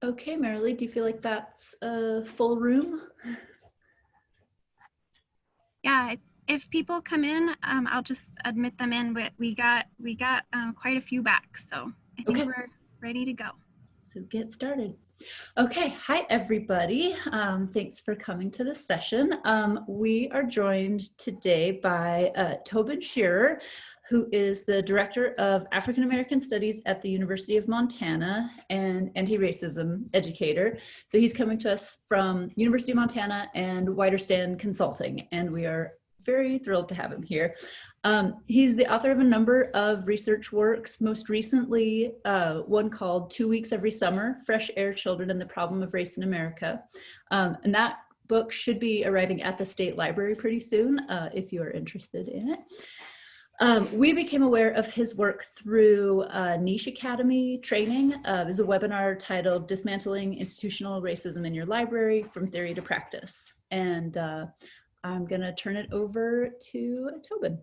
Okay, Marilee, do you feel like that's a full room? Yeah, if people come in, I'll just admit them in. But we got quite a few back, so I think Okay, we're ready to go. so get started. Okay, hi everybody. Thanks for coming to this session. We are joined today by Tobin Shearer, who is the Director of African American Studies at the University of Montana and anti-racism educator. So he's coming to us from University of Montana and Wider Stand Consulting, and we are very thrilled to have him here. He's the author of a number of research works, most recently one called 2 Weeks Every Summer, Fresh Air Children and the Problem of Race in America. And that book should be arriving at the State Library pretty soon if you are interested in it. We became aware of his work through Niche Academy training. It was a webinar titled Dismantling Institutional Racism in Your Library, From Theory to Practice. And I'm gonna turn it over to Tobin.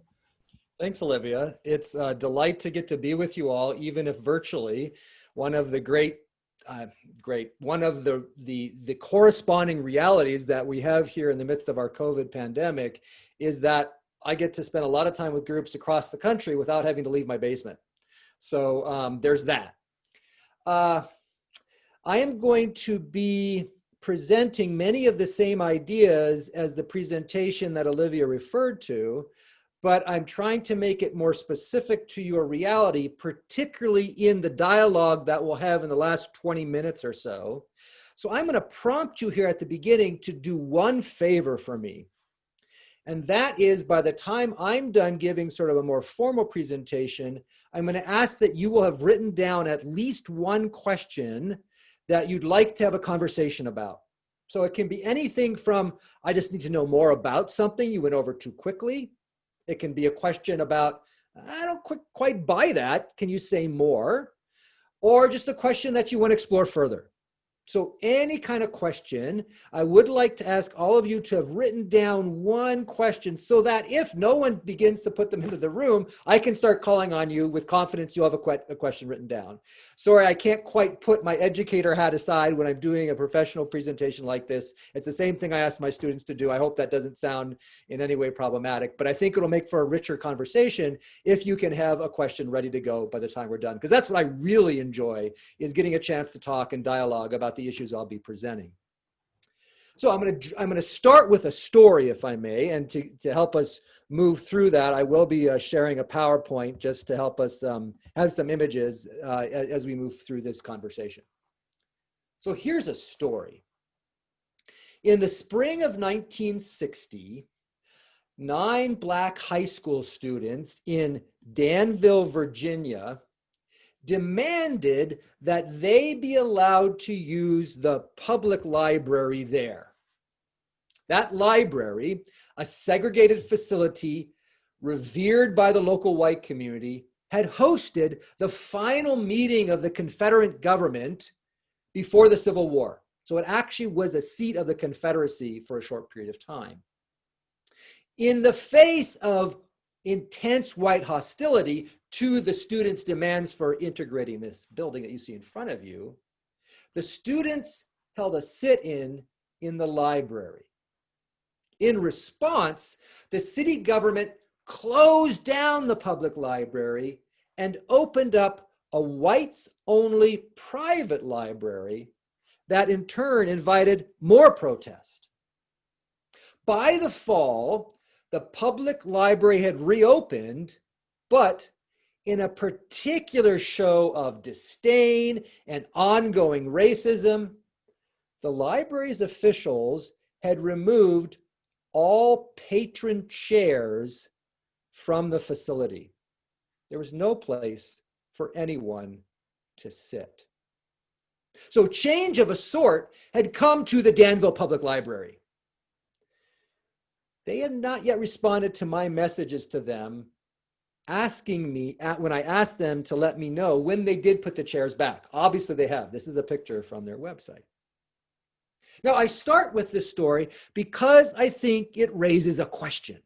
Thanks, Olivia. It's a delight to get to be with you all, even if virtually. One of the one of the corresponding realities that we have here in the midst of our COVID pandemic is that I get to spend a lot of time with groups across the country without having to leave my basement. So there's that. I am going to be presenting many of the same ideas as the presentation that Olivia referred to, but I'm trying to make it more specific to your reality, particularly in the dialogue that we'll have in the last 20 minutes or so. So I'm going to prompt you here at the beginning to do one favor for me. And that is, by the time I'm done giving sort of a more formal presentation, I'm going to ask that you will have written down at least one question that you'd like to have a conversation about. So it can be anything from, I just need to know more about something you went over too quickly. It can be a question about, I don't quite buy that. Can you say more? Or just a question that you want to explore further. So any kind of question, I would like to ask all of you to have written down one question so that if no one begins to put them into the room, I can start calling on you with confidence. You'll have a question written down. Sorry, I can't quite put my educator hat aside when I'm doing a professional presentation like this. It's the same thing I ask my students to do. I hope that doesn't sound in any way problematic, but I think it'll make for a richer conversation if you can have a question ready to go by the time we're done. Because that's what I really enjoy, is getting a chance to talk and dialogue about the issues I'll be presenting. So I'm going to start with a story, if I may, and to help us move through that, I will be sharing a PowerPoint just to help us have some images as we move through this conversation. So here's a story. In the spring of 1960, 9 Black high school students in Danville, Virginia, demanded that they be allowed to use the public library there. That library, a segregated facility revered by the local white community, had hosted the final meeting of the Confederate government before the Civil War. So it actually was a seat of the Confederacy for a short period of time. In the face of intense white hostility to the students' demands for integrating this building that you see in front of you, the students held a sit-in in the library. In response, the city government closed down the public library and opened up a whites-only private library that in turn invited more protest. By the fall, the public library had reopened, but in a particular show of disdain and ongoing racism, the library's officials had removed all patron chairs from the facility. There was no place for anyone to sit. So change of a sort had come to the Danville Public Library. They had not yet responded to my messages to them, asking me, when I asked them to let me know when they did put the chairs back. Obviously they have. This is a picture from their website. Now I start with this story because I think it raises a question.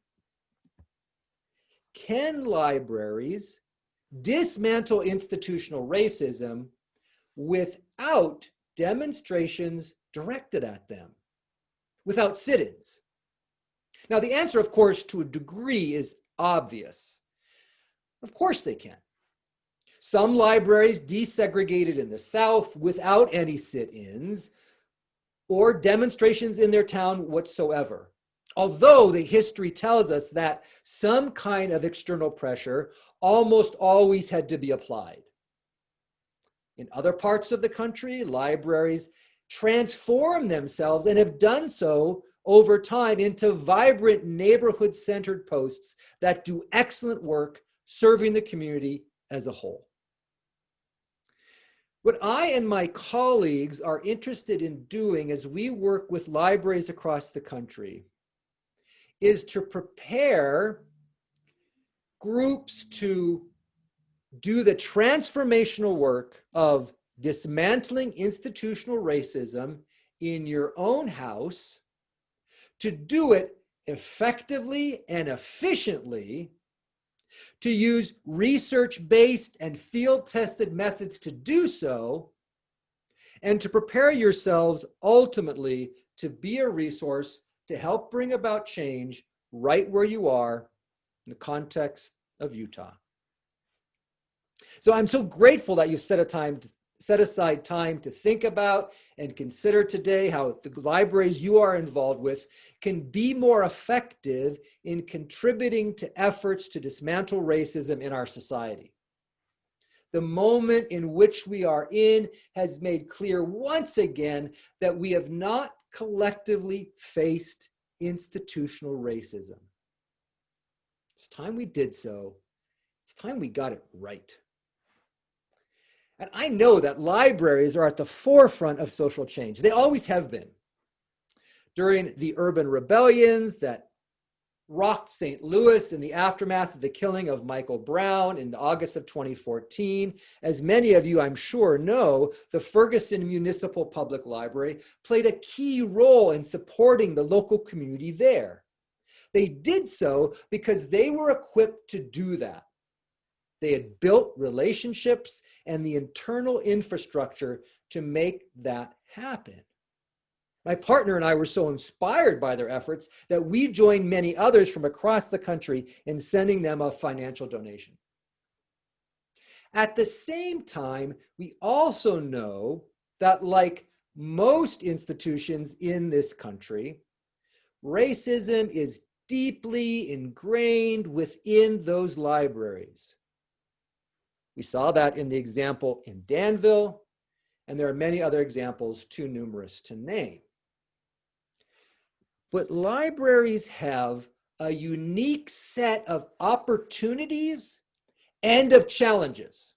Can libraries dismantle institutional racism without demonstrations directed at them without sit-ins? Now, the answer, of course, to a degree is obvious. Of course they can. Some libraries desegregated in the South without any sit-ins or demonstrations in their town whatsoever. Although the history tells us that some kind of external pressure almost always had to be applied. In other parts of the country, libraries transform themselves and have done so over time into vibrant neighborhood-centered posts that do excellent work serving the community as a whole. What I and my colleagues are interested in doing as we work with libraries across the country is to prepare groups to do the transformational work of dismantling institutional racism in your own house, to do it effectively and efficiently, to use research-based and field-tested methods to do so, and to prepare yourselves ultimately to be a resource to help bring about change right where you are in the context of Utah. So I'm so grateful that you've set aside time to think about and consider today how the libraries you are involved with can be more effective in contributing to efforts to dismantle racism in our society. The moment in which we are in has made clear once again that we have not collectively faced institutional racism. It's time we did so. It's time we got it right. And I know that libraries are at the forefront of social change. They always have been. During the urban rebellions that rocked St. Louis in the aftermath of the killing of Michael Brown in August of 2014, as many of you I'm sure know, the Ferguson Municipal Public Library played a key role in supporting the local community there. They did so because they were equipped to do that. They had built relationships and the internal infrastructure to make that happen. My partner and I were so inspired by their efforts that we joined many others from across the country in sending them a financial donation. At the same time, we also know that, like most institutions in this country, racism is deeply ingrained within those libraries. We saw that in the example in Danville, and there are many other examples too numerous to name. But libraries have a unique set of opportunities and of challenges.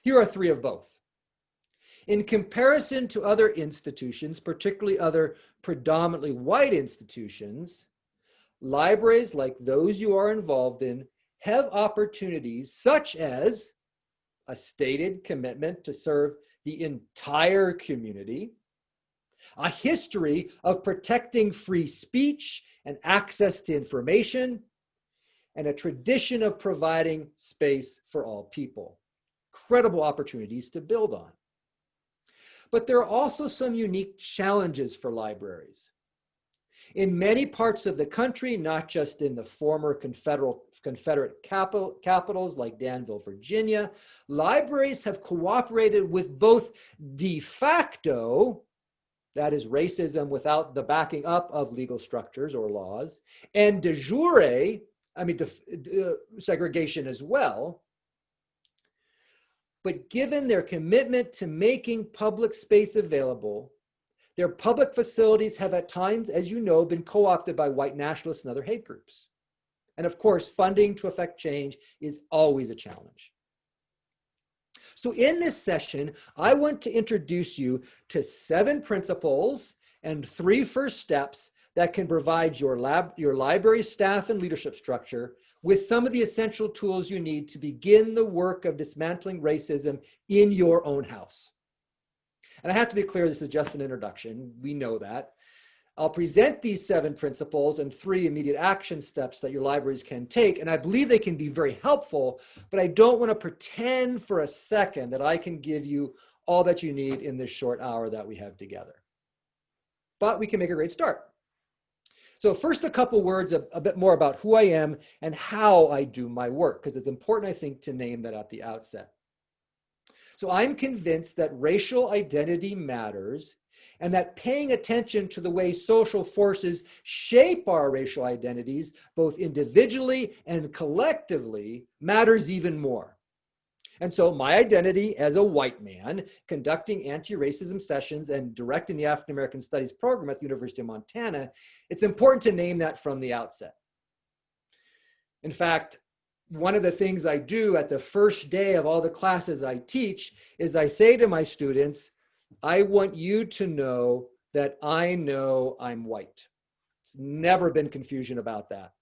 Here are three of both. In comparison to other institutions, particularly other predominantly white institutions, libraries like those you are involved in have opportunities such as a stated commitment to serve the entire community, a history of protecting free speech and access to information, and a tradition of providing space for all people. Incredible opportunities to build on. But there are also some unique challenges for libraries. In many parts of the country, not just in the former Confederate capitals like Danville, Virginia, libraries have cooperated with both de facto, that is racism without the backing up of legal structures or laws, and de jure, segregation as well. But given their commitment to making public space available, their public facilities have at times, as you know, been co-opted by white nationalists and other hate groups. And of course, funding to affect change is always a challenge. So in this session, I want to introduce you to 7 principles and 3 first steps that can provide your library staff and leadership structure with some of the essential tools you need to begin the work of dismantling racism in your own house. And I have to be clear, this is just an introduction. We know that. I'll present these 7 principles and 3 immediate action steps that your libraries can take. And I believe they can be very helpful, but I don't want to pretend for a second that I can give you all that you need in this short hour that we have together. But we can make a great start. So first, a couple words a bit more about who I am and how I do my work, because it's important, I think, to name that at the outset. So I'm convinced that racial identity matters, and that paying attention to the way social forces shape our racial identities, both individually and collectively, matters even more. And so my identity as a white man conducting anti-racism sessions and directing the African American Studies program at the University of Montana, it's important to name that from the outset. In fact, one of the things I do at the first day of all the classes I teach is I say to my students, I want you to know that I know I'm white. There's never been confusion about that.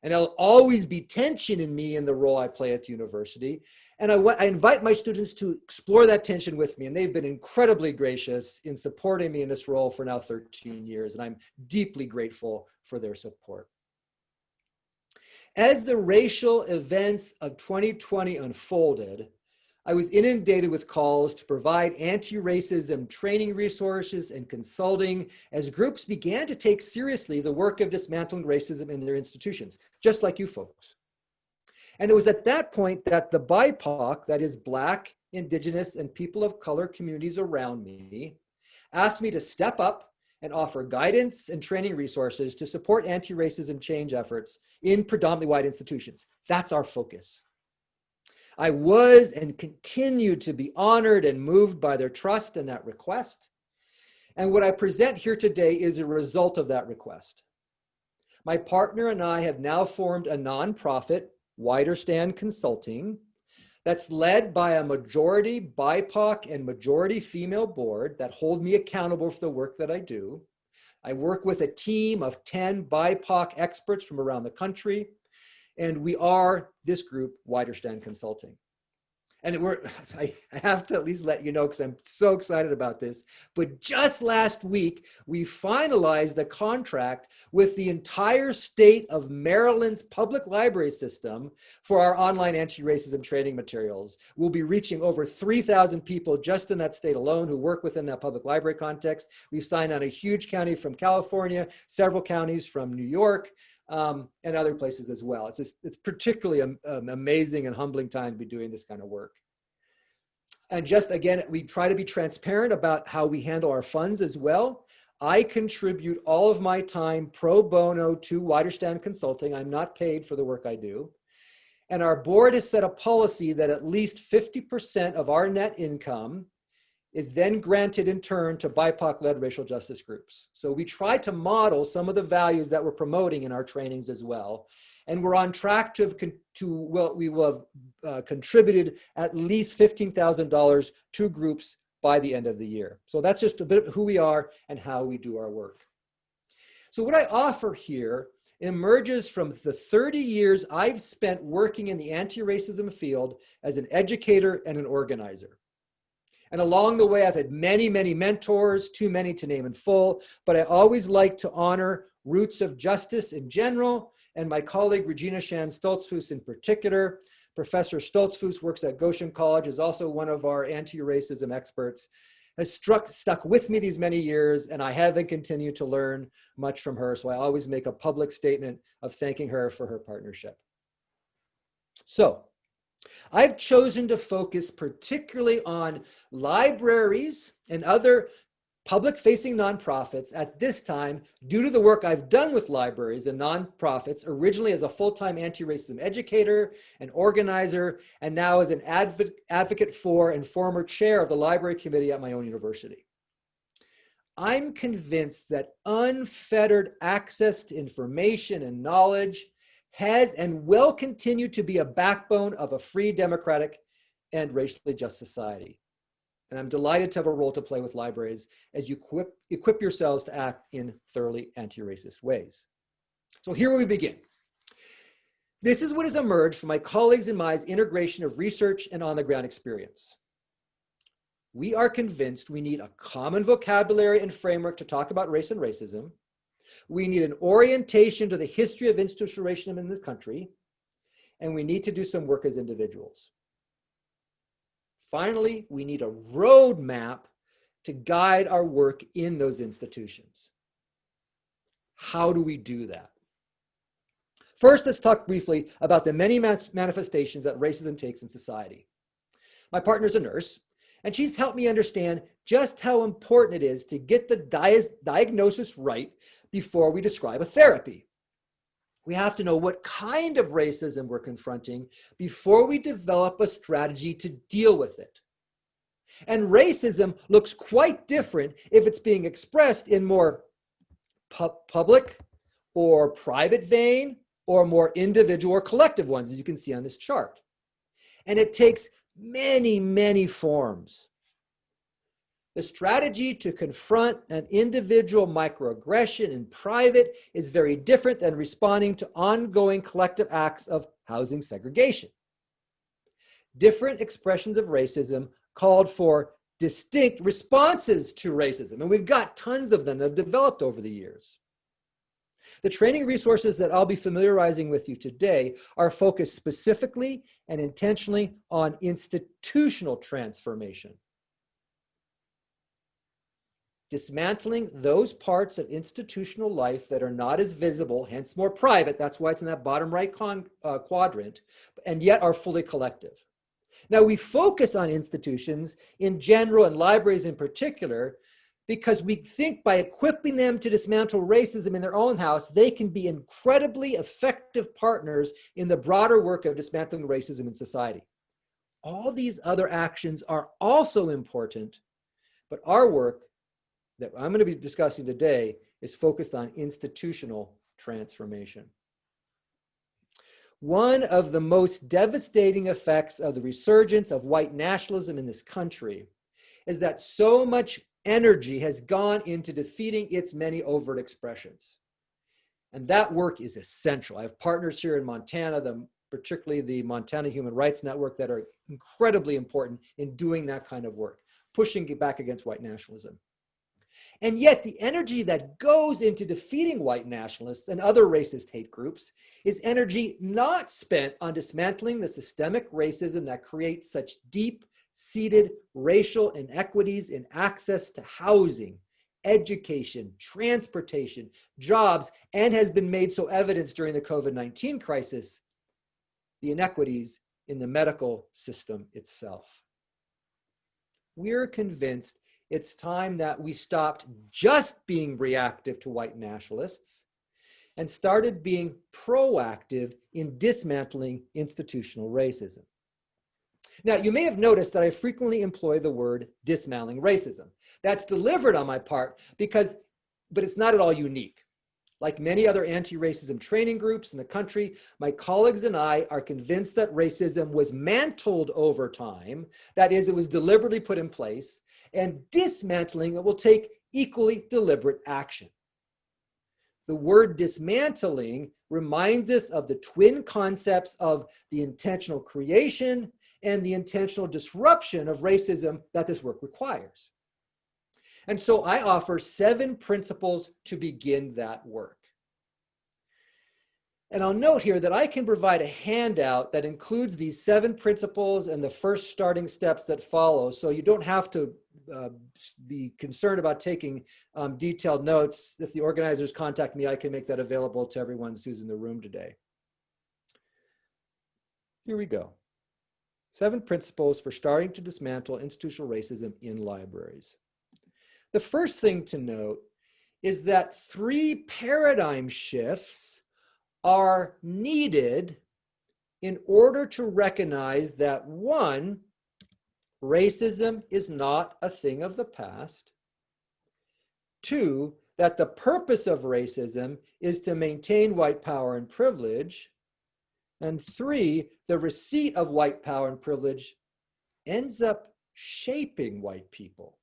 And there'll always be tension in me in the role I play at the university. And I invite my students to explore that tension with me. And they've been incredibly gracious in supporting me in this role for now 13 years. And I'm deeply grateful for their support. As the racial events of 2020 unfolded, I was inundated with calls to provide anti-racism training resources and consulting as groups began to take seriously the work of dismantling racism in their institutions, just like you folks. And it was at that point that the BIPOC, that is Black, Indigenous, and people of color communities around me, asked me to step up and offer guidance and training resources to support anti-racism change efforts in predominantly white institutions. That's our focus. I was and continue to be honored and moved by their trust in that request. And what I present here today is a result of that request. My partner and I have now formed a nonprofit, Wider Stand Consulting, that's led by a majority BIPOC and majority female board that hold me accountable for the work that I do. I work with a team of 10 BIPOC experts from around the country. And we are this group, Wider Stand Consulting. And I have to at least let you know, because I'm so excited about this, but just last week, we finalized the contract with the entire state of Maryland's public library system for our online anti-racism training materials. We'll be reaching over 3,000 people just in that state alone who work within that public library context. We've signed on a huge county from California, several counties from New York, and other places as well. It's particularly an amazing and humbling time to be doing this kind of work. And just again, we try to be transparent about how we handle our funds as well. I contribute all of my time pro bono to Wider Stand Consulting. I'm not paid for the work I do. And our board has set a policy that at least 50% of our net income is then granted in turn to BIPOC-led racial justice groups. So we try to model some of the values that we're promoting in our trainings as well. And we're on track we will have contributed at least $15,000 to groups by the end of the year. So that's just a bit of who we are and how we do our work. So what I offer here emerges from the 30 years I've spent working in the anti-racism field as an educator and an organizer. And along the way, I've had many, many mentors, too many to name in full, but I always like to honor roots of justice in general, and my colleague Regina Shan Stoltzfus in particular. Professor Stoltzfus works at Goshen College, is also one of our anti-racism experts, has stuck with me these many years, and I haven't continued to learn much from her, so I always make a public statement of thanking her for her partnership. So, I've chosen to focus particularly on libraries and other public-facing nonprofits at this time due to the work I've done with libraries and nonprofits, originally as a full-time anti-racism educator and organizer, and now as an advocate for and former chair of the library committee at my own university. I'm convinced that unfettered access to information and knowledge has and will continue to be a backbone of a free, democratic, and racially just society. And I'm delighted to have a role to play with libraries as you equip yourselves to act in thoroughly anti-racist ways. So here we begin. This is what has emerged from my colleagues and my integration of research and on-the-ground experience. We are convinced we need a common vocabulary and framework to talk about race and racism. We need an orientation to the history of institutional racism in this country, and we need to do some work as individuals. Finally, we need a roadmap to guide our work in those institutions. How do we do that? First, let's talk briefly about the many manifestations that racism takes in society. My partner's a nurse, and she's helped me understand just how important it is to get the diagnosis right before we describe a therapy. We have to know what kind of racism we're confronting before we develop a strategy to deal with it. And racism looks quite different if it's being expressed in more public or private vein, or more individual or collective ones, as you can see on this chart. And it takes many, many forms. The strategy to confront an individual microaggression in private is very different than responding to ongoing collective acts of housing segregation. Different expressions of racism called for distinct responses to racism, and we've got tons of them that have developed over the years. The training resources that I'll be familiarizing with you today are focused specifically and intentionally on institutional transformation. Dismantling those parts of institutional life that are not as visible, hence more private, that's why it's in that bottom right quadrant, and yet are fully collective. Now, we focus on institutions in general and libraries in particular because we think by equipping them to dismantle racism in their own house, they can be incredibly effective partners in the broader work of dismantling racism in society. All these other actions are also important, but our work that I'm going to be discussing today is focused on institutional transformation. One of the most devastating effects of the resurgence of white nationalism in this country is that so much energy has gone into defeating its many overt expressions. And that work is essential. I have partners here in Montana, particularly the Montana Human Rights Network, that are incredibly important in doing that kind of work, pushing back against white nationalism. And yet the energy that goes into defeating white nationalists and other racist hate groups is energy not spent on dismantling the systemic racism that creates such deep-seated racial inequities in access to housing, education, transportation, jobs, and has been made so evident during the COVID-19 crisis, the inequities in the medical system itself. We're convinced it's time that we stopped just being reactive to white nationalists and started being proactive in dismantling institutional racism. Now, you may have noticed that I frequently employ the word dismantling racism. That's delivered on my part but it's not at all unique. Like many other anti-racism training groups in the country, my colleagues and I are convinced that racism was mantled over time. That is, it was deliberately put in place, and dismantling it will take equally deliberate action. The word dismantling reminds us of the twin concepts of the intentional creation and the intentional disruption of racism that this work requires. And so I offer 7 principles to begin that work. And I'll note here that I can provide a handout that includes these 7 principles and the first starting steps that follow. So you don't have to be concerned about taking detailed notes. If the organizers contact me, I can make that available to everyone who's in the room today. Here we go. 7 principles for starting to dismantle institutional racism in libraries. The first thing to note is that 3 paradigm shifts are needed in order to recognize that 1, racism is not a thing of the past. 2, that the purpose of racism is to maintain white power and privilege. And 3, the receipt of white power and privilege ends up shaping white people.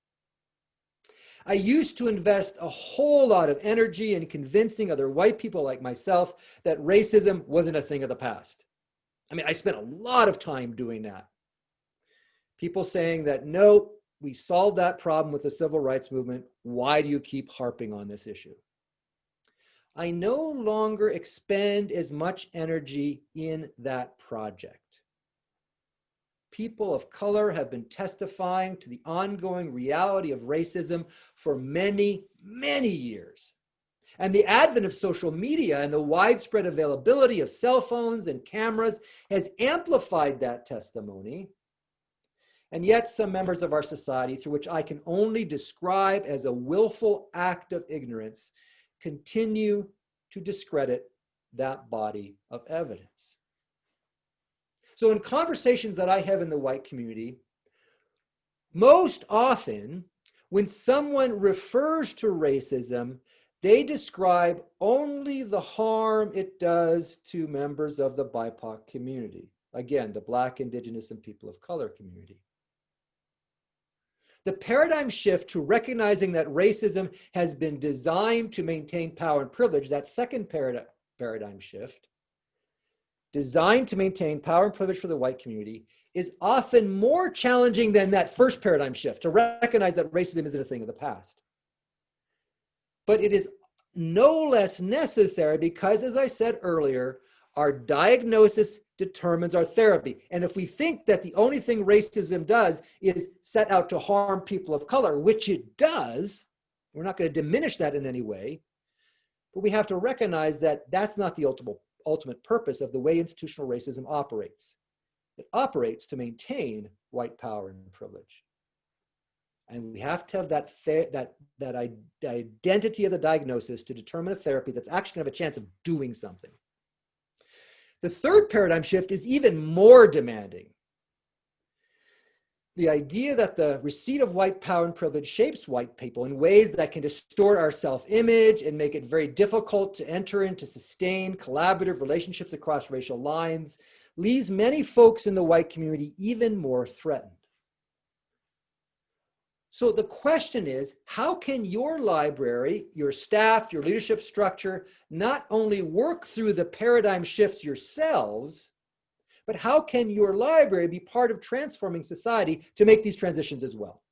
I used to invest a whole lot of energy in convincing other white people like myself that racism wasn't a thing of the past. I mean, I spent a lot of time doing that. People saying that, no, we solved that problem with the civil rights movement. Why do you keep harping on this issue? I no longer expend as much energy in that project. People of color have been testifying to the ongoing reality of racism for many, many years. And the advent of social media and the widespread availability of cell phones and cameras has amplified that testimony. And yet some members of our society, through which I can only describe as a willful act of ignorance, continue to discredit that body of evidence. So in conversations that I have in the white community, most often when someone refers to racism, they describe only the harm it does to members of the BIPOC community. Again, the Black, Indigenous, and people of color community. The paradigm shift to recognizing that racism has been designed to maintain power and privilege, that second paradigm shift, designed to maintain power and privilege for the white community, is often more challenging than that first paradigm shift, to recognize that racism isn't a thing of the past. But it is no less necessary because, as I said earlier, our diagnosis determines our therapy. And if we think that the only thing racism does is set out to harm people of color, which it does, we're not going to diminish that in any way, but we have to recognize that that's not the ultimate purpose of the way institutional racism operates. It operates to maintain white power and privilege. And we have to have that identity of the diagnosis to determine a therapy that's actually going to have a chance of doing something. The third paradigm shift is even more demanding. The idea that the receipt of white power and privilege shapes white people in ways that can distort our self-image and make it very difficult to enter into sustained collaborative relationships across racial lines leaves many folks in the white community even more threatened. So the question is, how can your library, your staff, your leadership structure not only work through the paradigm shifts yourselves, but how can your library be part of transforming society to make these transitions as well?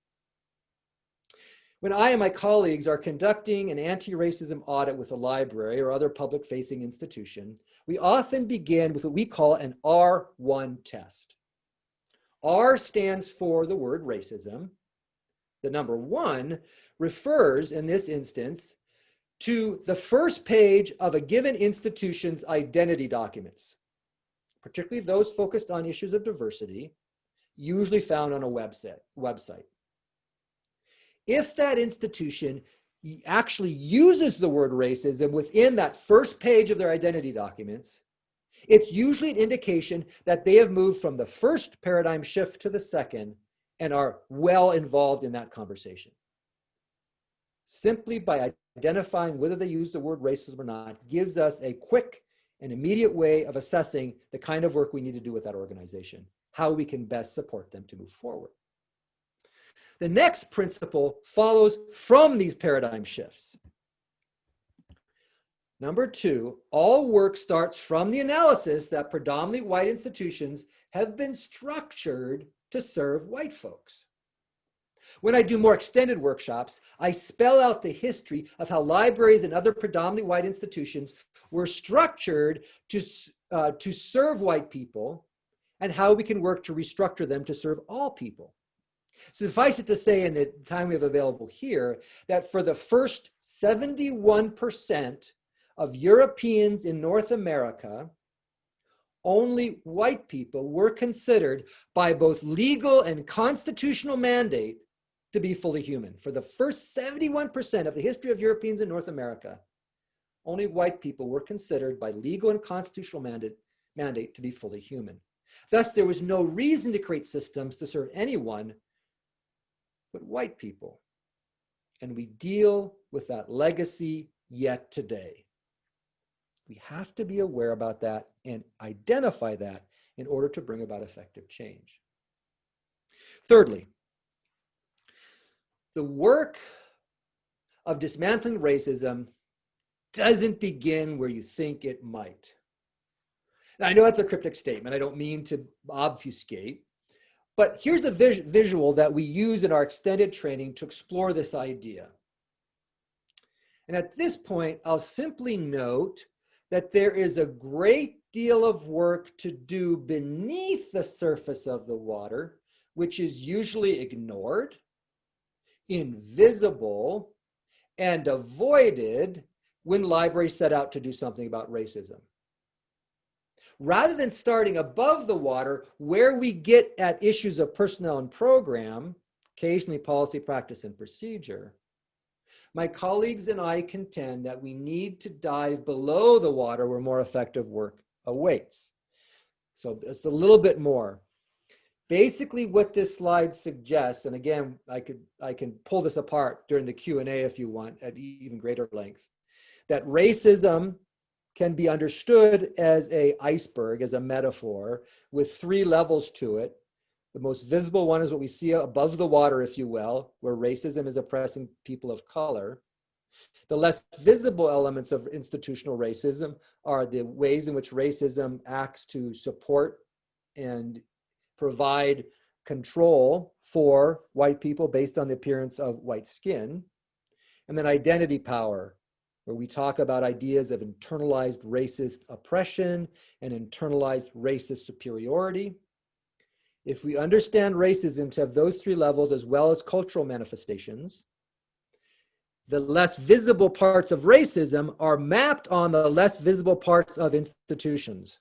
When I and my colleagues are conducting an anti-racism audit with a library or other public-facing institution, we often begin with what we call an R1 test. R stands for the word racism. The number 1 refers, in this instance, to the first page of a given institution's identity documents, particularly those focused on issues of diversity, usually found on a website. If that institution actually uses the word racism within that first page of their identity documents, it's usually an indication that they have moved from the first paradigm shift to the second and are well involved in that conversation. Simply by identifying whether they use the word racism or not gives us a quick and immediate way of assessing the kind of work we need to do with that organization, how we can best support them to move forward. The next principle follows from these paradigm shifts. Number 2, all work starts from the analysis that predominantly white institutions have been structured to serve white folks. When I do more extended workshops, I spell out the history of how libraries and other predominantly white institutions were structured to serve white people and how we can work to restructure them to serve all people. Suffice it to say, in the time we have available here, that for the first 71% of Europeans in North America, only white people were considered by both legal and constitutional mandate to be fully human. For the first 71% of the history of Europeans in North America, only white people were considered by legal and constitutional mandate to be fully human. Thus, there was no reason to create systems to serve anyone but white people. And we deal with that legacy yet today. We have to be aware about that and identify that in order to bring about effective change. Thirdly, the work of dismantling racism doesn't begin where you think it might. Now, I know that's a cryptic statement. I don't mean to obfuscate, but here's a visual that we use in our extended training to explore this idea. And at this point, I'll simply note that there is a great deal of work to do beneath the surface of the water, which is usually ignored, invisible, and avoided when libraries set out to do something about racism. Rather than starting above the water, where we get at issues of personnel and program, occasionally policy, practice, and procedure, my colleagues and I contend that we need to dive below the water where more effective work awaits. So it's a little bit more. Basically what this slide suggests, and again, I can pull this apart during the Q&A if you want at even greater length, that racism can be understood as an iceberg, as a metaphor, with 3 levels to it. The most visible one is what we see above the water, if you will, where racism is oppressing people of color. The less visible elements of institutional racism are the ways in which racism acts to support and provide control for white people based on the appearance of white skin. And then identity power, where we talk about ideas of internalized racist oppression and internalized racist superiority. If we understand racism to have those 3 levels as well as cultural manifestations, the less visible parts of racism are mapped on the less visible parts of institutions,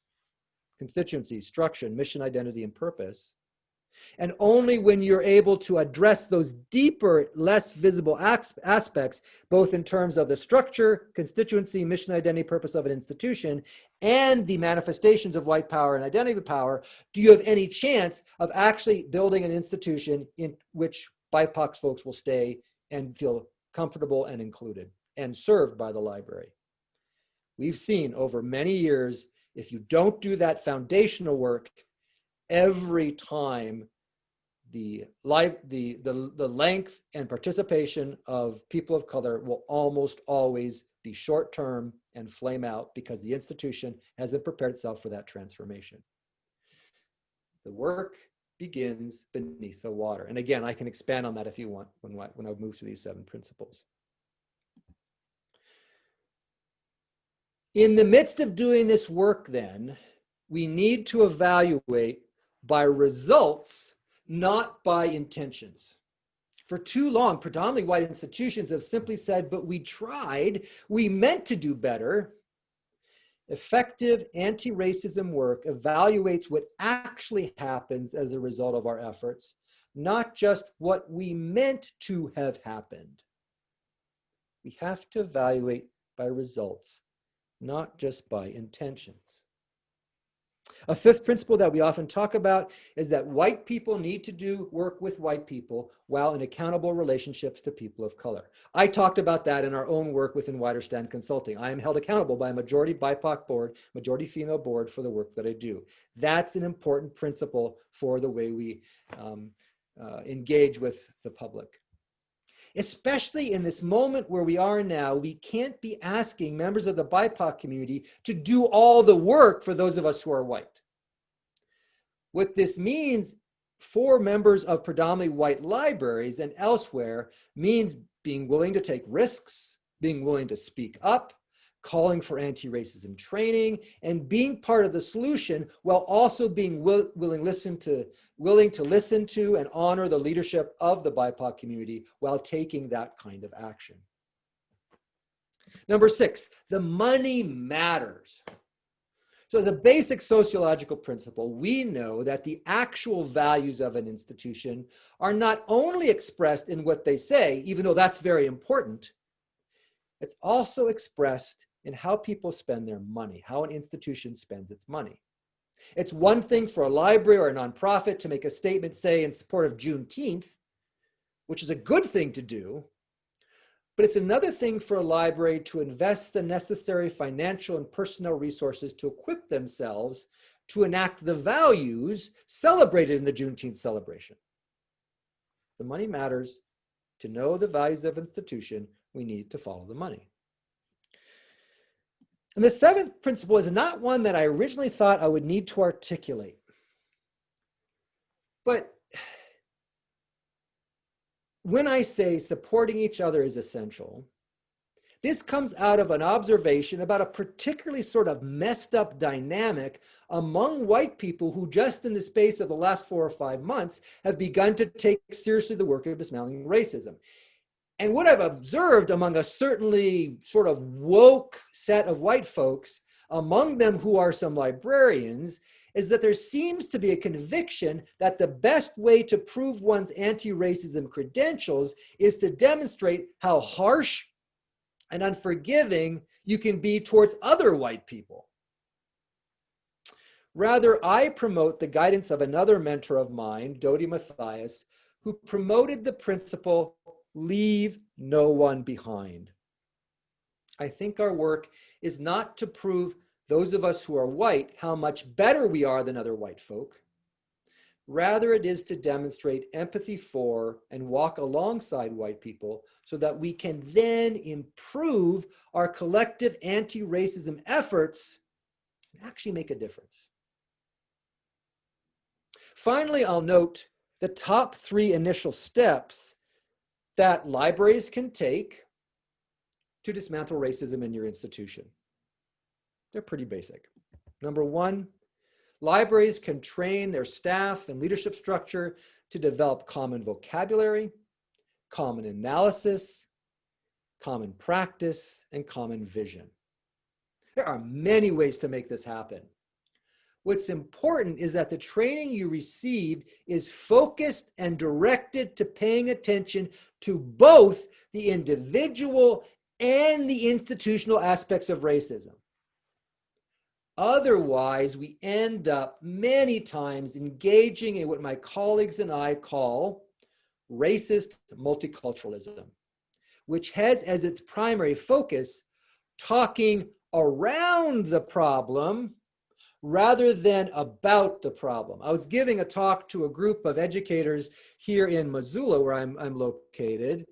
constituencies, structure, mission, identity, and purpose. And only when you're able to address those deeper, less visible aspects, both in terms of the structure, constituency, mission, identity, purpose of an institution, and the manifestations of white power and identity power, do you have any chance of actually building an institution in which BIPOC folks will stay and feel comfortable and included and served by the library. We've seen over many years, if you don't do that foundational work, every time the length and participation of people of color will almost always be short-term and flame out because the institution hasn't prepared itself for that transformation. The work begins beneath the water. And again, I can expand on that if you want when I move to these 7 principles. In the midst of doing this work, then, we need to evaluate by results, not by intentions. For too long, predominantly white institutions have simply said, but we tried, we meant to do better. Effective anti-racism work evaluates what actually happens as a result of our efforts, not just what we meant to have happened. We have to evaluate by results, not just by intentions. A 5th principle that we often talk about is that white people need to do work with white people while in accountable relationships to people of color. I talked about that in our own work within Wider Stand Consulting. I am held accountable by a majority BIPOC board, majority female board for the work that I do. That's an important principle for the way we engage with the public. Especially in this moment where we are now, we can't be asking members of the BIPOC community to do all the work for those of us who are white. What this means for members of predominantly white libraries and elsewhere means being willing to take risks, being willing to speak up, calling for anti-racism training, and being part of the solution while also being willing to listen to and honor the leadership of the BIPOC community while taking that kind of action. Number 6, the money matters. So as a basic sociological principle, we know that the actual values of an institution are not only expressed in what they say, even though that's very important, it's also expressed in how people spend their money, how an institution spends its money. It's one thing for a library or a nonprofit to make a statement, say, in support of Juneteenth, which is a good thing to do, but it's another thing for a library to invest the necessary financial and personnel resources to equip themselves to enact the values celebrated in the Juneteenth celebration. The money matters. To know the values of an institution, we need to follow the money. And the 7th principle is not one that I originally thought I would need to articulate. But when I say supporting each other is essential, This comes out of an observation about a particularly sort of messed up dynamic among white people who just in the space of the last 4 or 5 months have begun to take seriously the work of dismantling racism. And what I've observed among a certainly sort of woke set of white folks, among them who are some librarians, is that there seems to be a conviction that the best way to prove one's anti-racism credentials is to demonstrate how harsh and unforgiving you can be towards other white people. Rather, I promote the guidance of another mentor of mine, Dodi Matthias, who promoted the principle, leave no one behind. I think our work is not to prove those of us who are white how much better we are than other white folk. Rather, it is to demonstrate empathy for and walk alongside white people so that we can then improve our collective anti-racism efforts and actually make a difference. Finally, I'll note the top 3 initial steps that libraries can take to dismantle racism in your institution. They're pretty basic. Number 1, libraries can train their staff and leadership structure to develop common vocabulary, common analysis, common practice, and common vision. There are many ways to make this happen. What's important is that the training you receive is focused and directed to paying attention to both the individual and the institutional aspects of racism. Otherwise, we end up many times engaging in what my colleagues and I call racist multiculturalism, which has as its primary focus talking around the problem rather than about the problem. I was giving a talk to a group of educators here in Missoula, where I'm located,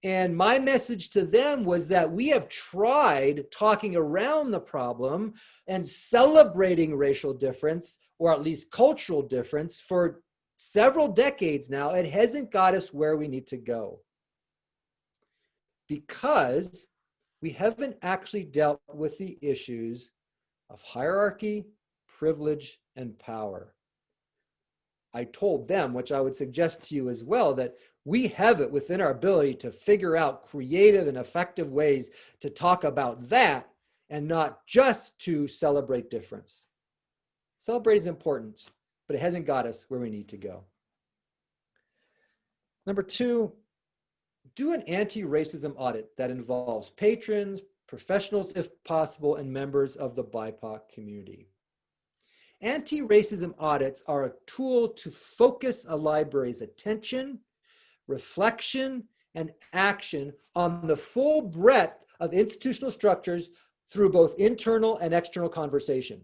and my message to them was that we have tried talking around the problem and celebrating racial difference, or at least cultural difference, for several decades now. It hasn't got us where we need to go because we haven't actually dealt with the issues of hierarchy, privilege, and power. I told them, which I would suggest to you as well, that we have it within our ability to figure out creative and effective ways to talk about that and not just to celebrate difference. Celebrate is important, but it hasn't got us where we need to go. Number 2, do an anti-racism audit that involves patrons, professionals if possible, and members of the BIPOC community. Anti-racism audits are a tool to focus a library's attention, reflection, and action on the full breadth of institutional structures through both internal and external conversation.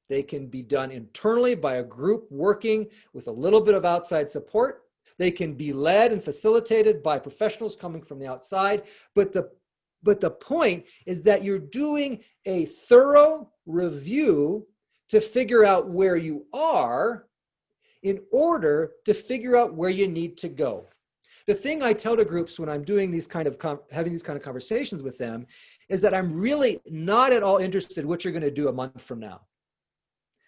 They can be done internally by a group working with a little bit of outside support. They can be led and facilitated by professionals coming from the outside. But the point is that you're doing a thorough review to figure out where you are in order to figure out where you need to go. The thing I tell to groups when I'm doing these kind of having these kind of conversations with them is that I'm really not at all interested in what you're going to do a month from now.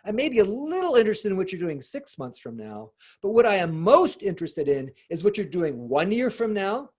I may be a little interested in what you're doing 6 months from now, but what I am most interested in is what you're doing 1 year from now,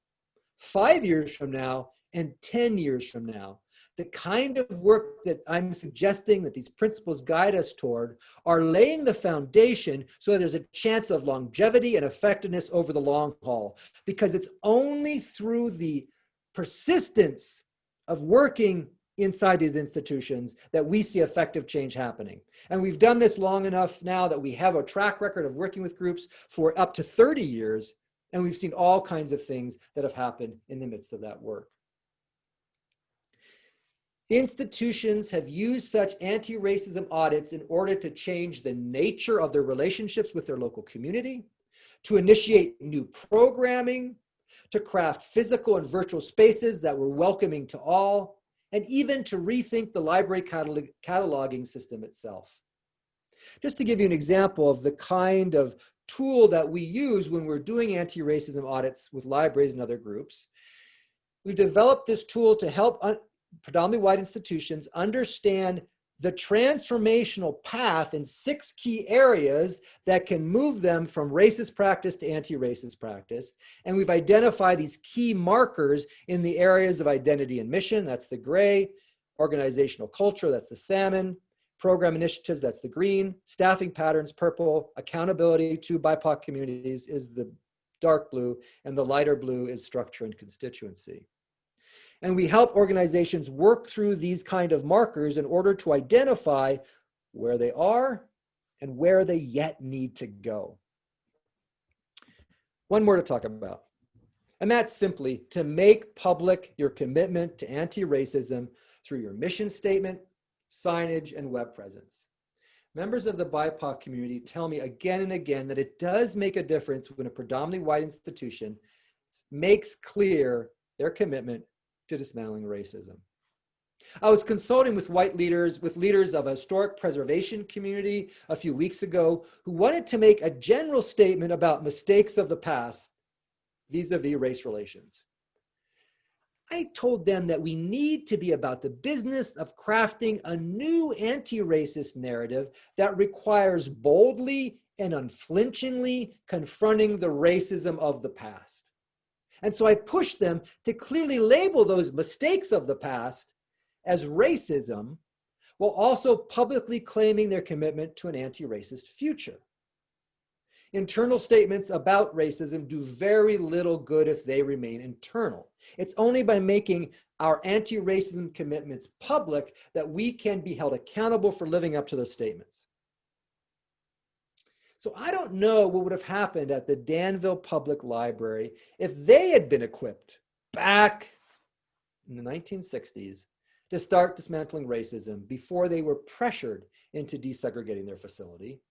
5 years from now, and 10 years from now. The kind of work that I'm suggesting that these principles guide us toward are laying the foundation so that there's a chance of longevity and effectiveness over the long haul, because it's only through the persistence of working inside these institutions that we see effective change happening. And we've done this long enough now that we have a track record of working with groups for up to 30 years, and we've seen all kinds of things that have happened in the midst of that work. Institutions have used such anti-racism audits in order to change the nature of their relationships with their local community, to initiate new programming, to craft physical and virtual spaces that were welcoming to all, and even to rethink the library cataloging system itself. Just to give you an example of the kind of tool that we use when we're doing anti-racism audits with libraries and other groups, We've developed this tool to help predominantly white institutions understand the transformational path in 6 key areas that can move them from racist practice to anti-racist practice. And we've identified these key markers in the areas of identity and mission, that's the gray, organizational culture, that's the salmon, program initiatives, that's the green, staffing patterns, purple, accountability to BIPOC communities is the dark blue, and the lighter blue is structure and constituency. And we help organizations work through these kind of markers in order to identify where they are and where they yet need to go. One more to talk about, and that's simply to make public your commitment to anti-racism through your mission statement, signage, and web presence. Members of the BIPOC community tell me again and again that it does make a difference when a predominantly white institution makes clear their commitment to dismantling racism. I was consulting with leaders of a historic preservation community a few weeks ago who wanted to make a general statement about mistakes of the past vis-a-vis race relations. I told them that we need to be about the business of crafting a new anti-racist narrative that requires boldly and unflinchingly confronting the racism of the past. And so I pushed them to clearly label those mistakes of the past as racism, while also publicly claiming their commitment to an anti-racist future. Internal statements about racism do very little good if they remain internal. It's only by making our anti-racism commitments public that we can be held accountable for living up to those statements. So I don't know what would have happened at the Danville Public Library if they had been equipped back in the 1960s to start dismantling racism before they were pressured into desegregating their facility.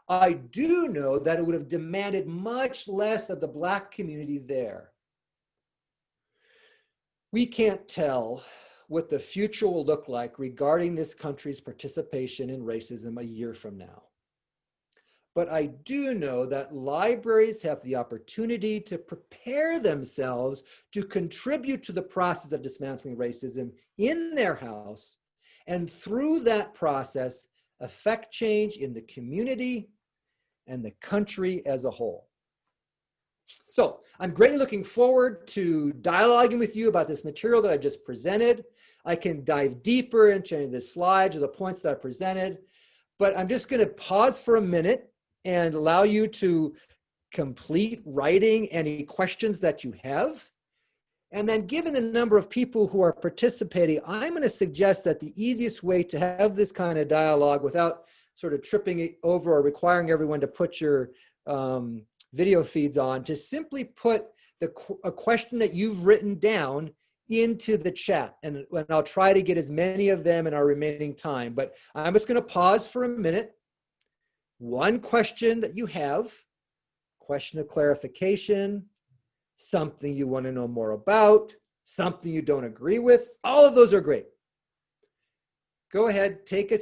I do know that it would have demanded much less of the Black community there. We can't tell what the future will look like regarding this country's participation in racism a year from now. But I do know that libraries have the opportunity to prepare themselves to contribute to the process of dismantling racism in their house, and through that process, affect change in the community and the country as a whole. So I'm greatly looking forward to dialoguing with you about this material that I just presented. I can dive deeper into any of the slides or the points that I presented, but I'm just going to pause for a minute and allow you to complete writing any questions that you have. And then given the number of people who are participating, I'm going to suggest that the easiest way to have this kind of dialogue without sort of tripping it over or requiring everyone to put your video feeds on, to simply put a question that you've written down into the chat. And I'll try to get as many of them in our remaining time. But I'm just going to pause for a minute. One question that you have, question of clarification, something you want to know more about, something you don't agree with, all of those are great. Go ahead, take a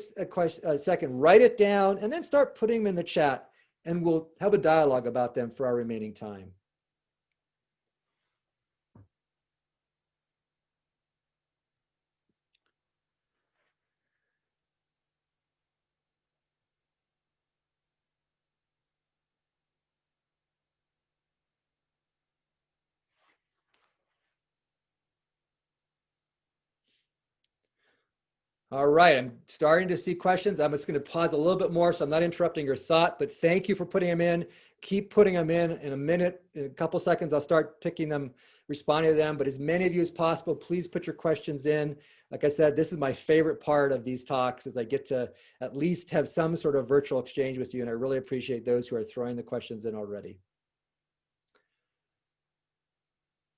second, write it down, and then start putting them in the chat, and we'll have a dialogue about them for our remaining time. All right, I'm starting to see questions. I'm just going to pause a little bit more so I'm not interrupting your thought, but thank you for putting them in. Keep putting them in a minute, in a couple seconds, I'll start picking them, responding to them, but as many of you as possible, please put your questions in. Like I said, this is my favorite part of these talks, is I get to at least have some sort of virtual exchange with you, and I really appreciate those who are throwing the questions in already.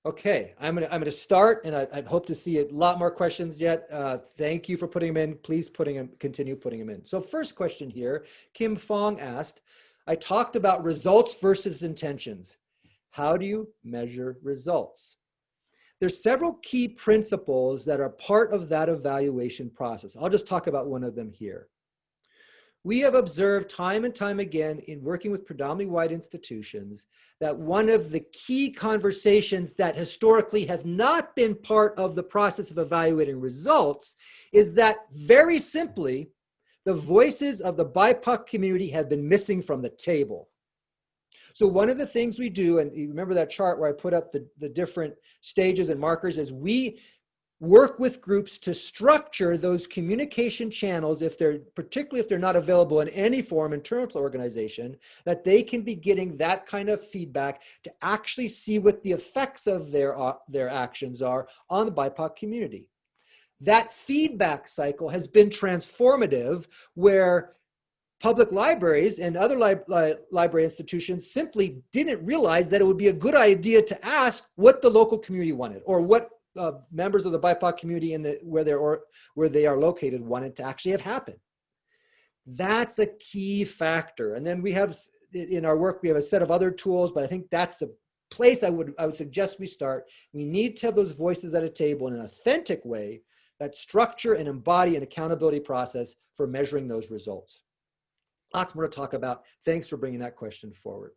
Okay, I'm gonna start, and I hope to see a lot more questions yet. Thank you for putting them in. Please continue putting them in. So first question here, Kim Fong asked, I talked about results versus intentions. How do you measure results? There's several key principles that are part of that evaluation process. I'll just talk about one of them here. we have observed time and time again in working with predominantly white institutions that one of the key conversations that historically have not been part of the process of evaluating results is that very simply, the voices of the BIPOC community have been missing from the table. So one of the things we do, and you remember that chart where I put up the different stages and markers, is we work with groups to structure those communication channels, particularly if they're not available in any form internal to the organization, that they can be getting that kind of feedback to actually see what the effects of their actions are on the BIPOC community. That feedback cycle has been transformative, where public libraries and other library institutions simply didn't realize that it would be a good idea to ask what the local community wanted, or what members of the BIPOC community where they are located wanted to actually have happen. That's a key factor. And then we have, in our work, we have a set of other tools, but I think that's the place I would suggest we start. We need to have those voices at a table in an authentic way that structure and embody an accountability process for measuring those results. Lots more to talk about. Thanks for bringing that question forward.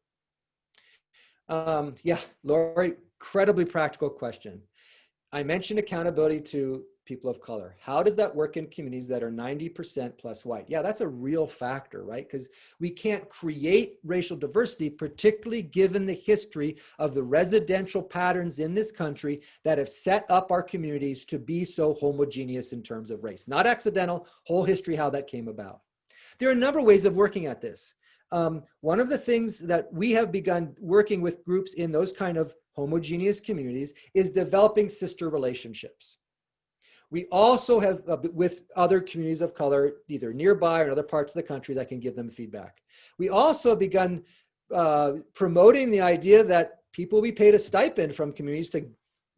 Yeah, Lori, incredibly practical question. I mentioned accountability to people of color. How does that work in communities that are 90% plus white? Yeah, that's a real factor, right? Because we can't create racial diversity, particularly given the history of the residential patterns in this country that have set up our communities to be so homogeneous in terms of race. Not accidental, whole history how that came about. There are a number of ways of working at this. One of the things that we have begun working with groups in those kind of homogeneous communities is developing sister relationships. We also have with other communities of color, either nearby or in other parts of the country, that can give them feedback. We also have begun promoting the idea that people will be paid a stipend from communities to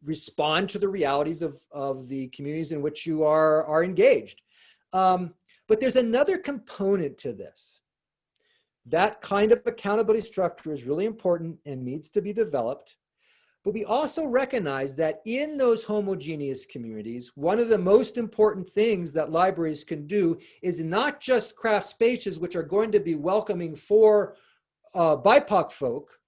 respond to the realities of the communities in which you are engaged. But there's another component to this. That kind of accountability structure is really important and needs to be developed. But we also recognize that in those homogeneous communities, one of the most important things that libraries can do is not just craft spaces which are going to be welcoming for BIPOC folk,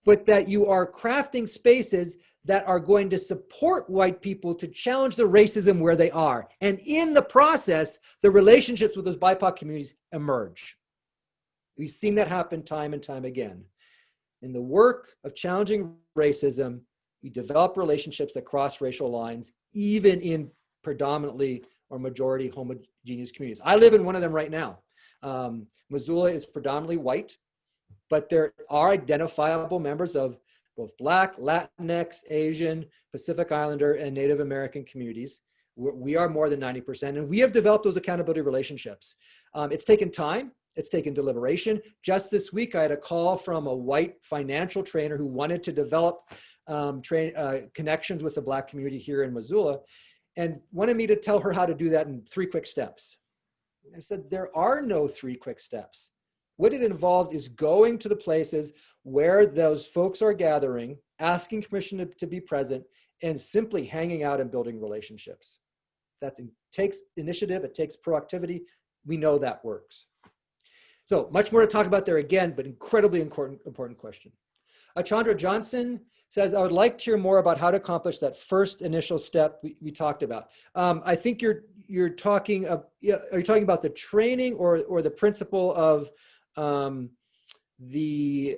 but that you are crafting spaces that are going to support white people to challenge the racism where they are. And in the process, the relationships with those BIPOC communities emerge. We've seen that happen time and time again. In the work of challenging racism, we develop relationships that cross racial lines, even in predominantly or majority homogeneous communities. I live in one of them right now. Missoula is predominantly white, but there are identifiable members of both Black, Latinx, Asian, Pacific Islander, and Native American communities. We are more than 90%, and we have developed those accountability relationships. It's taken time. It's taken deliberation. Just this week, I had a call from a white financial trainer who wanted to develop connections with the Black community here in Missoula and wanted me to tell her how to do that in 3 quick steps. I said, there are no 3 quick steps. What it involves is going to the places where those folks are gathering, asking permission to be present, and simply hanging out and building relationships. It takes initiative, it takes proactivity. We know that works. So much more to talk about there again, but incredibly important question. Chandra Johnson says, I would like to hear more about how to accomplish that first initial step we talked about. I think you're talking, are you talking about the training or the principle of the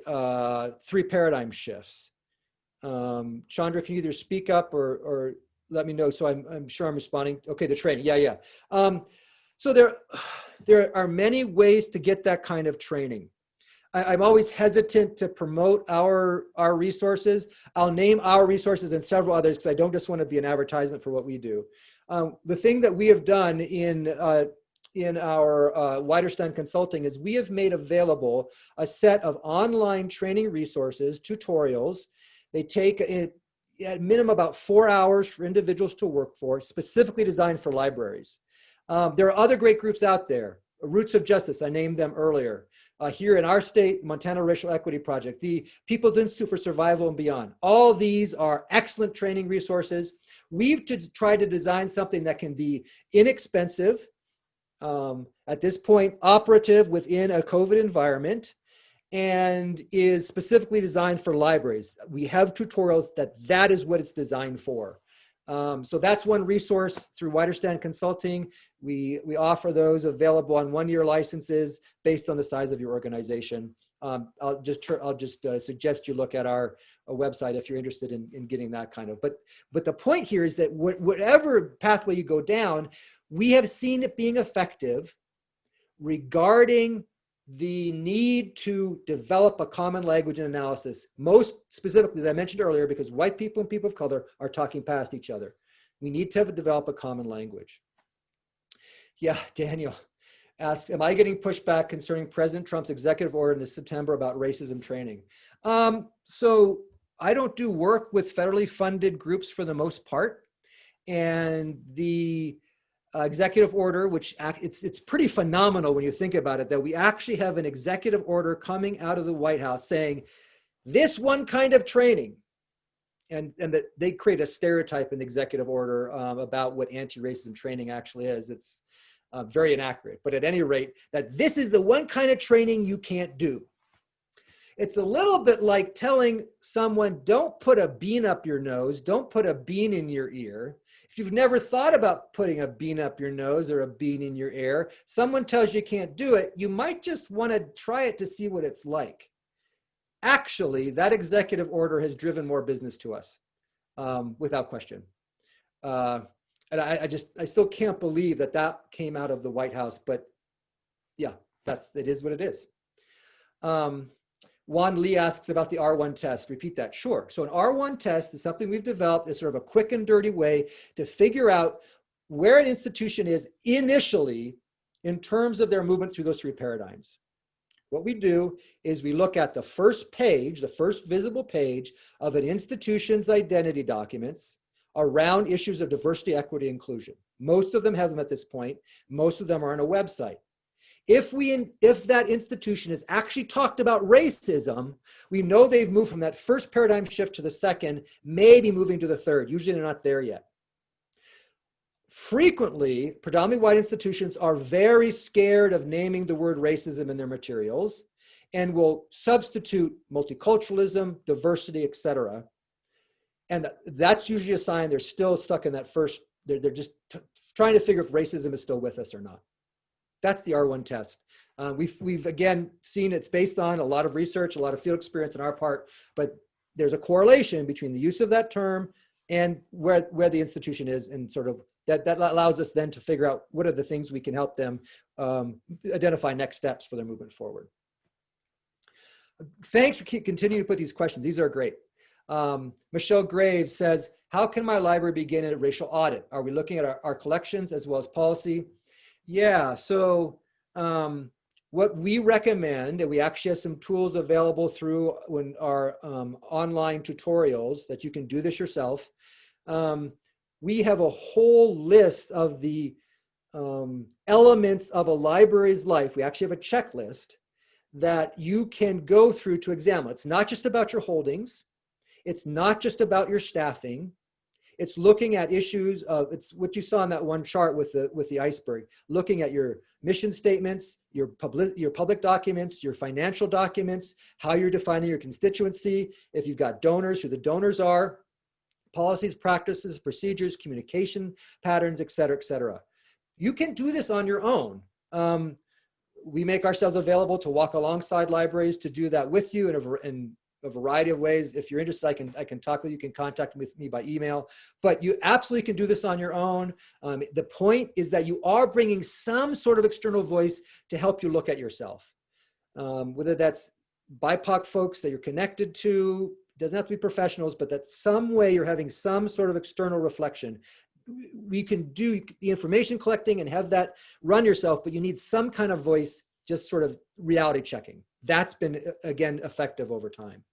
3 paradigm shifts? Chandra, can you either speak up or let me know so I'm sure I'm responding? Okay, the training, yeah. So there are many ways to get that kind of training. I'm always hesitant to promote our resources. I'll name our resources and several others because I don't just want to be an advertisement for what we do. The thing that we have done in our Widerstein Consulting is we have made available a set of online training resources, tutorials. They take at minimum about 4 hours for individuals to work for, specifically designed for libraries. There are other great groups out there. Roots of Justice, I named them earlier. Here in our state, Montana Racial Equity Project, the People's Institute for Survival and Beyond. All these are excellent training resources. We've tried to design something that can be inexpensive, at this point operative within a COVID environment and is specifically designed for libraries. We have tutorials that is what it's designed for. So that's one resource through Widerstand Consulting. We offer those available on 1-year licenses based on the size of your organization. I'll just suggest you look at our website if you're interested in getting that kind of. But the point here is that whatever pathway you go down, we have seen it being effective regarding the need to develop a common language and analysis, most specifically, as I mentioned earlier, because white people and people of color are talking past each other. We need to develop a common language. Yeah, Daniel asks, am I getting pushback concerning President Trump's executive order in September about racism training? So I don't do work with federally funded groups for the most part. And the executive order, which it's pretty phenomenal when you think about it, that we actually have an executive order coming out of the White House saying this one kind of training, and that they create a stereotype in the executive order about what anti-racism training actually is. It's very inaccurate, but at any rate, that this is the one kind of training you can't do. It's a little bit like telling someone, don't put a bean up your nose, don't put a bean in your ear. If you've never thought about putting a bean up your nose or a bean in your ear, someone tells you can't do it, you might just want to try it to see what it's like. Actually, that executive order has driven more business to us, without question. And I still can't believe that came out of the White House, but yeah, it is what it is. Juan Lee asks about the R1 test. Repeat that. Sure. So an R1 test is something we've developed as sort of a quick and dirty way to figure out where an institution is initially in terms of their movement through those 3 paradigms. What we do is we look at the first page, the first visible page of an institution's identity documents around issues of diversity, equity, inclusion. Most of them have them at this point. Most of them are on a website. If that institution has actually talked about racism, we know they've moved from that first paradigm shift to the second, maybe moving to the third. Usually they're not there yet. Frequently, predominantly white institutions are very scared of naming the word racism in their materials and will substitute multiculturalism, diversity, etc. And that's usually a sign they're still stuck in that first, they're just trying to figure if racism is still with us or not. That's the R1 test. We've again seen it's based on a lot of research, a lot of field experience on our part, but there's a correlation between the use of that term and where the institution is, and sort of that allows us then to figure out what are the things we can help them identify next steps for their movement forward. Thanks for continuing to put these questions. These are great. Michelle Graves says, how can my library begin a racial audit? Are we looking at our collections as well as policy? Yeah, so what we recommend, and we actually have some tools available through our online tutorials that you can do this yourself. We have a whole list of the elements of a library's life. We actually have a checklist that you can go through to examine. It's not just about your holdings. It's not just about your staffing. It's looking at issues of, it's what you saw in that one chart with the iceberg, looking at your mission statements, your public documents, your financial documents, how you're defining your constituency, if you've got donors, who the donors are, policies, practices, procedures, communication patterns, et cetera, et cetera. You can do this on your own. We make ourselves available to walk alongside libraries to do that with you in a variety of ways. If you're interested, I can talk with you. You can contact me by email, but you absolutely can do this on your own. The point is that you are bringing some sort of external voice to help you look at yourself. Whether that's BIPOC folks that you're connected to, doesn't have to be professionals, but that some way you're having some sort of external reflection. We can do the information collecting and have that run yourself, but you need some kind of voice, just sort of reality checking. That's been, again, effective over time.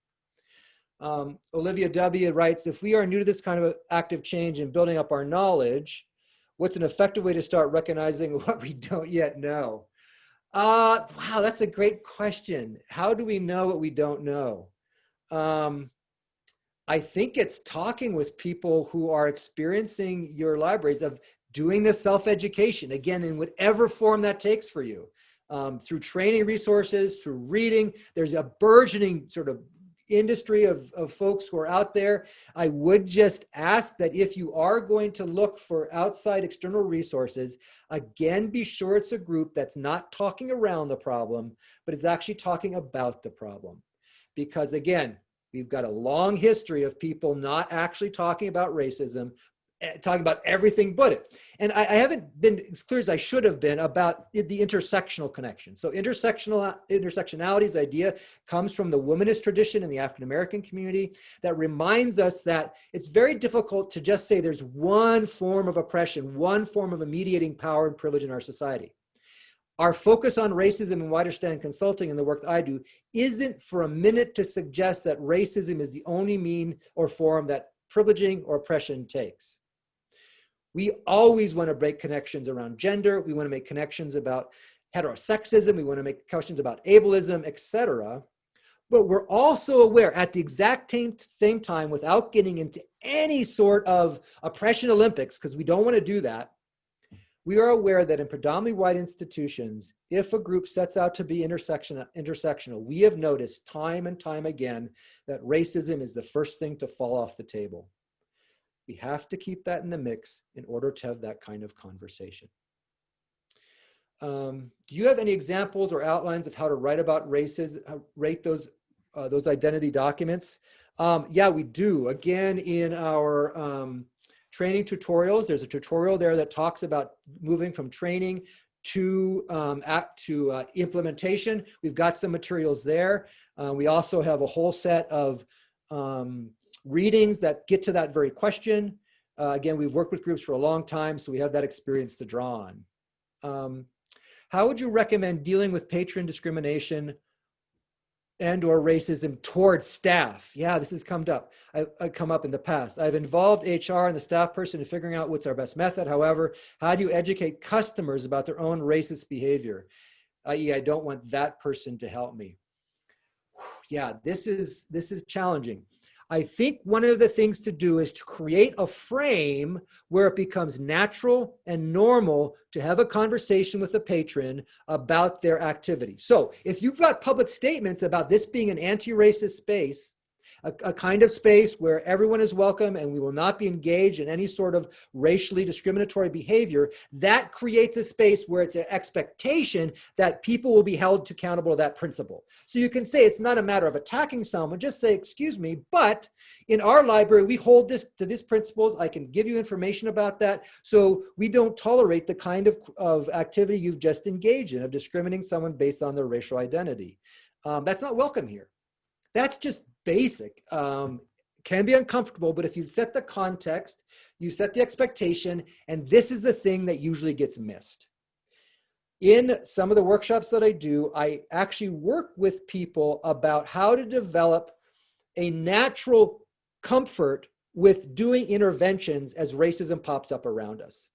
Olivia W. writes, if we are new to this kind of active change and building up our knowledge, what's an effective way to start recognizing what we don't yet know? Wow, that's a great question. How do we know what we don't know? I think it's talking with people who are experiencing your libraries of, doing this self-education, again, in whatever form that takes for you, through training resources, through reading. There's a burgeoning sort of industry of folks who are out there. I would just ask that if you are going to look for outside external resources, again, be sure it's a group that's not talking around the problem, but is actually talking about the problem. Because again, we've got a long history of people not actually talking about racism, talking about everything but it. And I haven't been as clear as I should have been about the intersectional connection. So intersectionality's idea comes from the womanist tradition in the African-American community that reminds us that it's very difficult to just say there's one form of oppression, one form of mediating power and privilege in our society. Our focus on racism and wider stand consulting and the work that I do isn't for a minute to suggest that racism is the only mean or form that privileging or oppression takes. We always want to break connections around gender. We want to make connections about heterosexism. We want to make connections about ableism, etc. But we're also aware at the exact same time, without getting into any sort of oppression Olympics, because we don't want to do that, we are aware that in predominantly white institutions, if a group sets out to be intersectional, we have noticed time and time again that racism is the first thing to fall off the table. We have to keep that in the mix in order to have that kind of conversation. Do you have any examples or outlines of how to write about races, rate those identity documents? Yeah, we do. Again, in our training tutorials, there's a tutorial there that talks about moving from training to implementation. We've got some materials there. We also have a whole set of readings that get to that very question. Again, we've worked with groups for a long time, so we have that experience to draw on. How would you recommend dealing with patron discrimination and or racism towards staff? Yeah, this has come up in the past. I've involved HR and the staff person in figuring out what's our best method. However, how do you educate customers about their own racist behavior? I.e., I don't want that person to help me. Yeah, this is challenging. I think one of the things to do is to create a frame where it becomes natural and normal to have a conversation with a patron about their activity. So if you've got public statements about this being an anti-racist space, a kind of space where everyone is welcome and we will not be engaged in any sort of racially discriminatory behavior, that creates a space where it's an expectation that people will be held accountable to that principle. So you can say it's not a matter of attacking someone, just say, excuse me, but in our library, we hold this to these principles. I can give you information about that. So we don't tolerate the kind of activity you've just engaged in, of discriminating someone based on their racial identity. That's not welcome here. That's just basic. Can be uncomfortable, but if you set the context, you set the expectation, and this is the thing that usually gets missed. In some of the workshops that I do, I actually work with people about how to develop a natural comfort with doing interventions as racism pops up around us.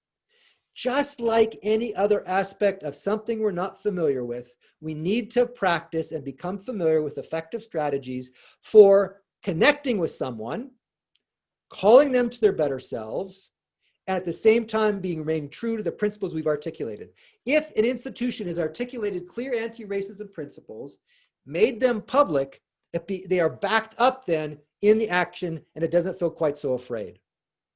Just like any other aspect of something we're not familiar with, we need to practice and become familiar with effective strategies for connecting with someone, calling them to their better selves, and at the same time remaining true to the principles we've articulated. If an institution has articulated clear anti-racism principles, made them public, they are backed up then in the action, and it doesn't feel quite so afraid.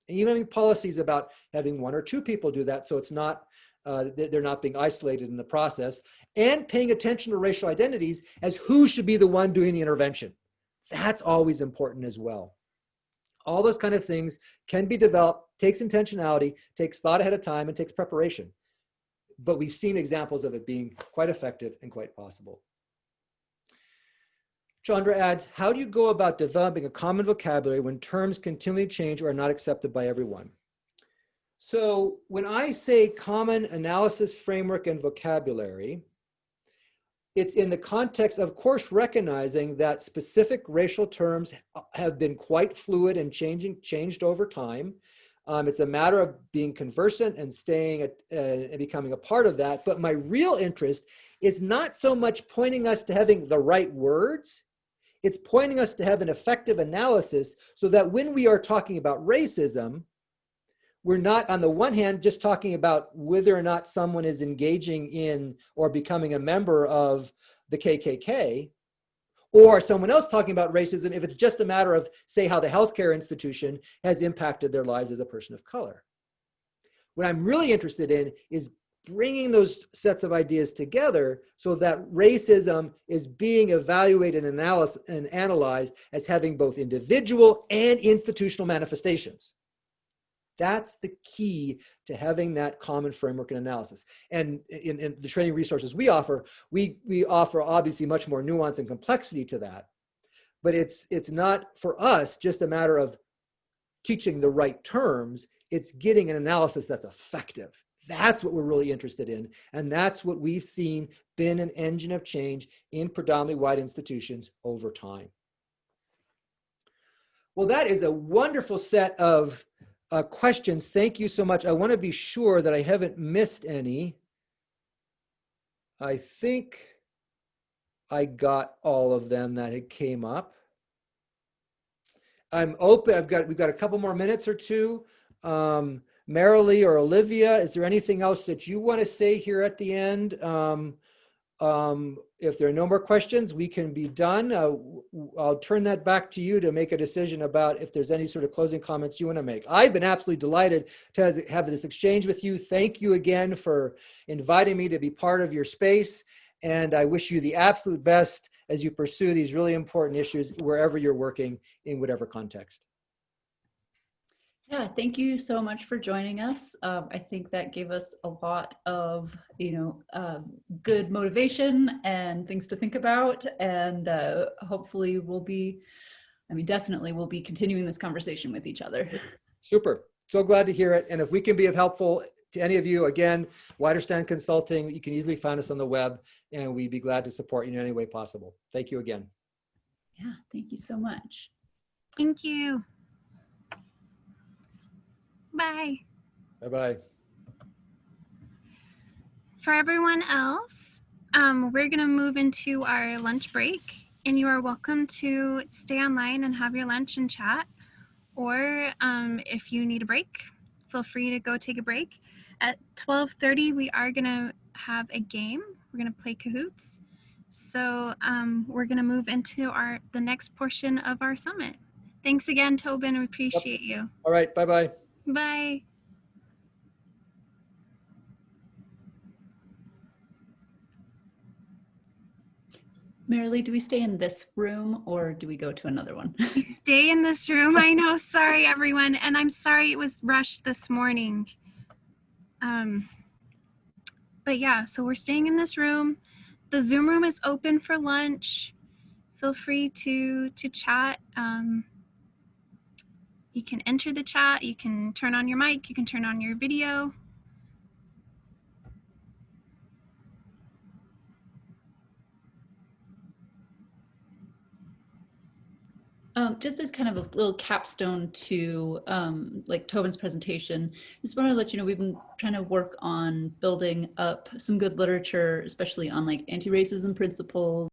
And even having policies about having one or two people do that, so it's not they're not being isolated in the process, and paying attention to racial identities as who should be the one doing the intervention. That's always important as well. All those kind of things can be developed, takes intentionality, takes thought ahead of time, and takes preparation. But we've seen examples of it being quite effective and quite possible. Chandra adds, how do you go about developing a common vocabulary when terms continually change or are not accepted by everyone? So when I say common analysis framework and vocabulary, it's in the context, of course, recognizing that specific racial terms have been quite fluid and changed over time. It's a matter of being conversant and staying and becoming a part of that. But my real interest is not so much pointing us to having the right words. It's pointing us to have an effective analysis so that when we are talking about racism, we're not, on the one hand, just talking about whether or not someone is engaging in or becoming a member of the KKK, or someone else talking about racism if it's just a matter of, say, how the healthcare institution has impacted their lives as a person of color. What I'm really interested in is bringing those sets of ideas together so that racism is being evaluated and analyzed as having both individual and institutional manifestations. That's the key to having that common framework and analysis. And in the training resources we offer obviously much more nuance and complexity to that. But it's not for us just a matter of teaching the right terms. It's getting an analysis that's effective. That's what we're really interested in. And that's what we've seen been an engine of change in predominantly white institutions over time. Well, that is a wonderful set of questions. Thank you so much. I want to be sure that I haven't missed any. I think I got all of them that had came up. I'm open. We've got a couple more minutes or two. Marilee or Olivia, is there anything else that you want to say here at the end? If there are no more questions, we can be done. I'll turn that back to you to make a decision about if there's any sort of closing comments you want to make. I've been absolutely delighted to have this exchange with you. Thank you again for inviting me to be part of your space. And I wish you the absolute best as you pursue these really important issues wherever you're working in whatever context. Yeah, thank you so much for joining us. I think that gave us a lot of, good motivation and things to think about. And hopefully definitely we'll be continuing this conversation with each other. Super. So glad to hear it. And if we can be of helpful to any of you, again, Wider Stand Consulting, you can easily find us on the web, and we'd be glad to support you in any way possible. Thank you again. Yeah, thank you so much. Thank you. Bye. Bye-bye. For everyone else, we're going to move into our lunch break, and you are welcome to stay online and have your lunch and chat. Or if you need a break, feel free to go take a break. At 12:30, we are going to have a game. We're going to play Cahoots. So we're going to move into the next portion of our summit. Thanks again, Tobin. We appreciate you. All right. Bye-bye. Bye. Marilee, do we stay in this room or do we go to another one? We stay in this room. I know. Sorry, everyone. And I'm sorry it was rushed this morning. But yeah, so we're staying in this room. The Zoom room is open for lunch. Feel free to chat. You can enter the chat. You can turn on your mic. You can turn on your video. Just as kind of a little capstone to like Tobin's presentation, just want to let you know we've been trying to work on building up some good literature, especially on like anti-racism principles